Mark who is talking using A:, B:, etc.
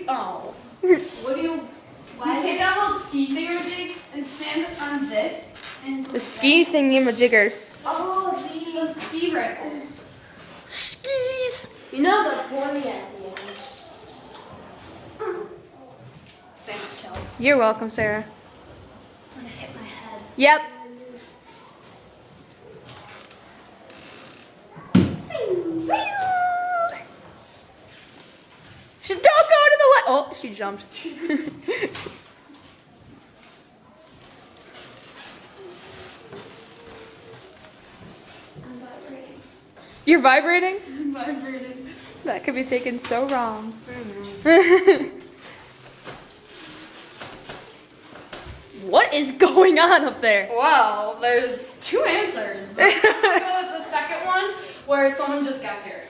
A: Oh.
B: What do you?
A: You take out those ski thingamajiggies and stand on this. And
C: The ski thingy-majiggers.
B: Oh,
A: the ski rails.
C: Skis!
B: You know the pointy at the end.
A: Thanks, Chelsea.
C: You're welcome, Sarah.
A: I'm gonna hit my head.
C: Yep. She don't go to the left. Oh, she jumped.
A: I'm vibrating.
C: You're vibrating?
A: I'm vibrating.
C: That could be taken so wrong. What is going on up there?
A: Well, there's two answers. But I'm gonna go with the second one where someone just got here.